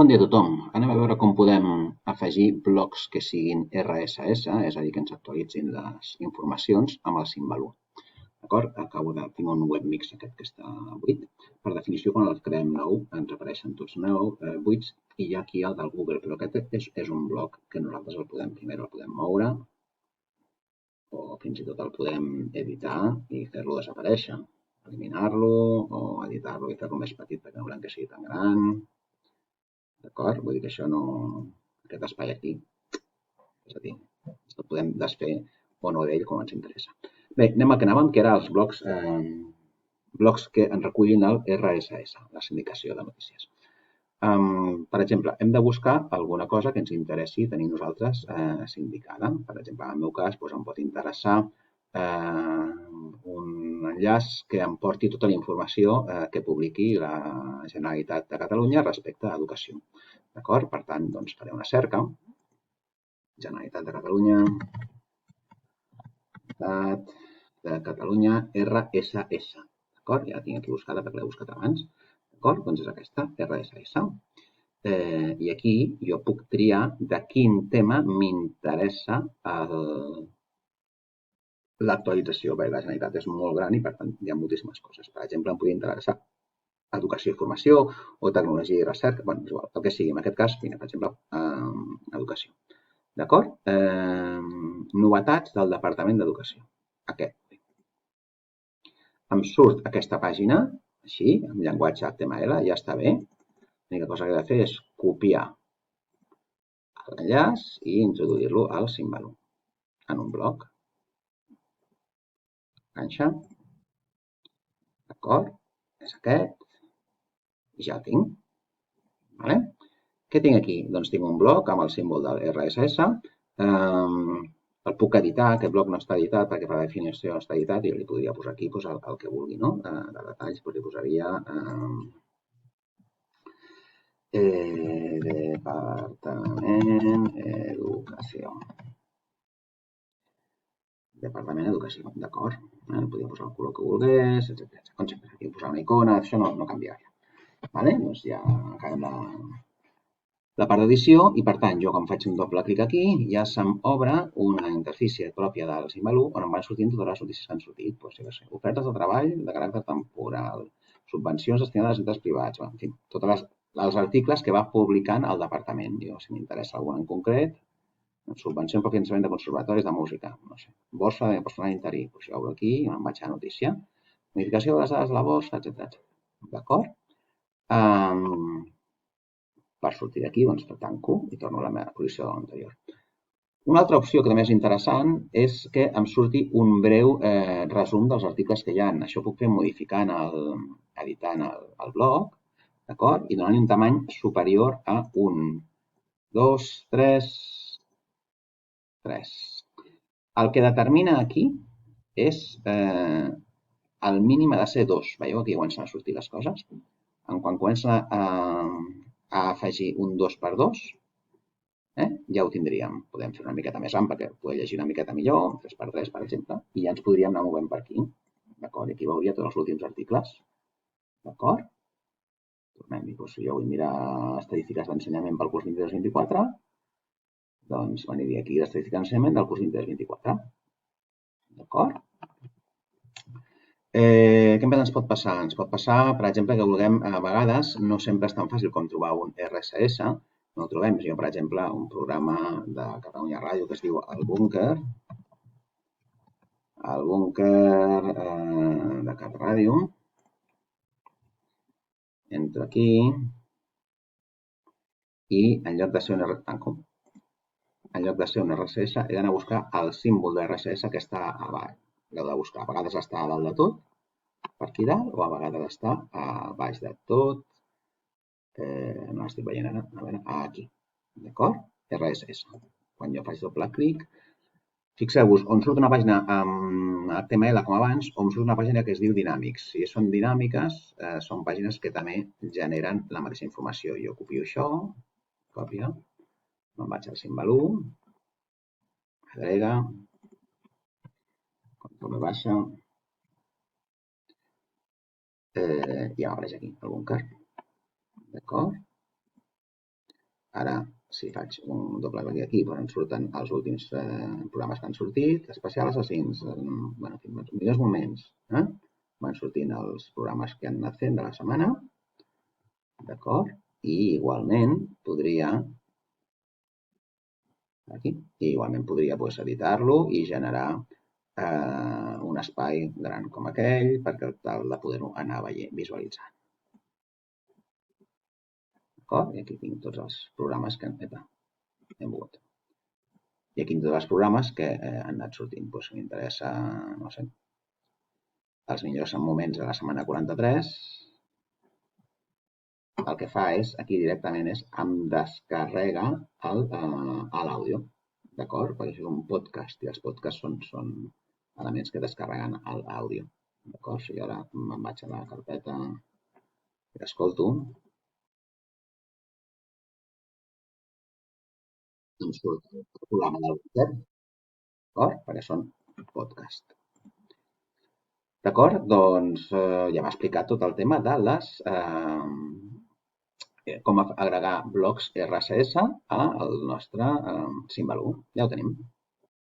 Bon dia a tothom. Anem a veure com podem afegir blocs que siguin RSS, és a dir, que ens actualitzin les informacions amb el símbol 1. D'acord? Tinc un webmix aquest que està buit. Per definició, quan el creem nou, ens apareixen tots buits i hi ha aquí el del Google, però aquest és un bloc que nosaltres primer el podem moure o fins i tot el podem editar i fer-lo desaparèixer. Eliminar-lo o editar-lo i fer-lo més petit perquè no volem que sigui tan gran. D'acord? Vull dir que això no... Aquest espai aquí, és a dir, el podem desfer o no d'ell com ens interessa. Bé, anem al que anàvem, que eren els blocs que ens recullin el RSS, la sindicació de notícies. Per exemple, hem de buscar alguna cosa que ens interessi tenir nosaltres sindicada. Per exemple, en el meu cas, em pot interessar un enllaç que em porti tota la informació que publiqui la Generalitat de Catalunya respecte a educació. D'acord? Per tant, doncs, faré una cerca. Generalitat de Catalunya, RSS. D'acord? Ja la tinc aquí buscada perquè l'he buscat abans. D'acord? Doncs és aquesta, RSS. I aquí jo puc triar de quin tema m'interessa l'actualització, perquè la Generalitat és molt gran i, per tant, hi ha moltíssimes coses. Per exemple, em podria interessar educació i formació o tecnologia i recerca, bueno, igual, el que sigui. En aquest cas, per exemple, educació. D'acord? Novetats del Departament d'Educació. Aquest. Em surt aquesta pàgina, així, amb llenguatge HTML, ja està bé. L'única cosa que he de fer és copiar l'enllaç i introduir-lo al símbol en un bloc. Enganxa. D'acord? És aquest. I ja el tinc. Vale? Què tinc aquí? Doncs tinc un bloc amb el símbol del RSS. El puc editar, aquest bloc no està editat perquè per definició no està editat i jo li podria posar aquí el que vulgui, no? De detalls, li posaria Departament Educació. Departament d'Educació, d'acord? Podria posar el color que volgués, etc. Com sempre, aquí posar una icona, això no canviaria. Vale? Doncs ja acabem la part d'edició i, per tant, jo quan faig un doble clic aquí ja se'm obre una interfície pròpia del símbol 1 on em van sortint totes les notícies que han sortit. Doncs, ofertes de treball de caràcter temporal, subvencions destinades a centres privats, en fi, tots els articles que va publicant el departament. Jo, si m'interessa algun en concret, subvenció per finançament de conservatoris de música, no sé, borsa de personal interí, doncs jo obro aquí i me'n vaig a notícia. Modificació de les dades de la borsa, etc. D'acord? Per sortir d'aquí, doncs tanco i torno a la meva posició anterior. Una altra opció que també és interessant és que em surti un breu resum dels articles que hi ha. Això ho puc fer modificant, editant el blog, d'acord? I donant-li un tamany superior a 1, 2, 3, 3. El que determina aquí és el mínim ha de ser 2. Veieu? Aquí comencen a sortir les coses. Quan comença a afegir un 2x2, ja ho tindríem. Podem fer una miqueta més ample perquè poder llegir una miqueta millor, 3x3, per exemple, i ja ens podríem anar movent per aquí. D'acord? I aquí veuria tots els últims articles. D'acord? Tornem-hi. Si jo vull mirar estadístiques d'ensenyament pel curs 23-24, doncs m'aniria aquí d'estadístiques d'ensenyament del curs 23-24. D'acord? Què més ens pot passar? Ens pot passar, per exemple, que vulguem, a vegades, no sempre és tan fàcil com trobar un RSS, no el trobem. Jo, per exemple, un programa de Catalunya Ràdio que es diu El Búnquer de Cat Ràdio. Entro aquí i en lloc de ser un RSS he d'anar a buscar el símbol de RSS que està a baix. L'heu de buscar. A vegades està a dalt de tot, per aquí dalt, o a vegades està a baix de tot. No l'estic veient ara. A veure, aquí. D'acord? RSS. Quan jo faig doble clic, fixeu-vos, on surt una pàgina amb HTML com abans, o em surt una pàgina que es diu Dinàmics. Si són dinàmiques, són pàgines que també generen la mateixa informació. Jo copio això, còpia, me'n vaig al símbol 1, agrega, control V baixa, i ja m'apareix aquí, el búnquer. D'acord? Ara, si faig un doble clic aquí, doncs ens surten els últims programes que han sortit, especial assassins, millors moments. Van sortint els programes que han anat fent de la setmana, d'acord? I igualment podria editar-lo i generar un espai gran com aquell perquè tal de poder-ho anar visualitzant. D'acord? I aquí tinc tots els programes que hem volgut. I aquí tots els programes que han anat sortint. Doncs m'interessa, no sé, els millors moments de la setmana 43. El que fa és, aquí directament em descarrega l'àudio, d'acord? Perquè això és un podcast i els podcasts són elements que descarreguen l'àudio, d'acord? Si jo ara me'n vaig a la carpeta que escolto, em surt el programa del concert, d'acord? Perquè són podcast. D'acord? Doncs ja m'ha explicat tot el tema de com agregar blocs RSS al nostre Symbaloo. Ja ho tenim.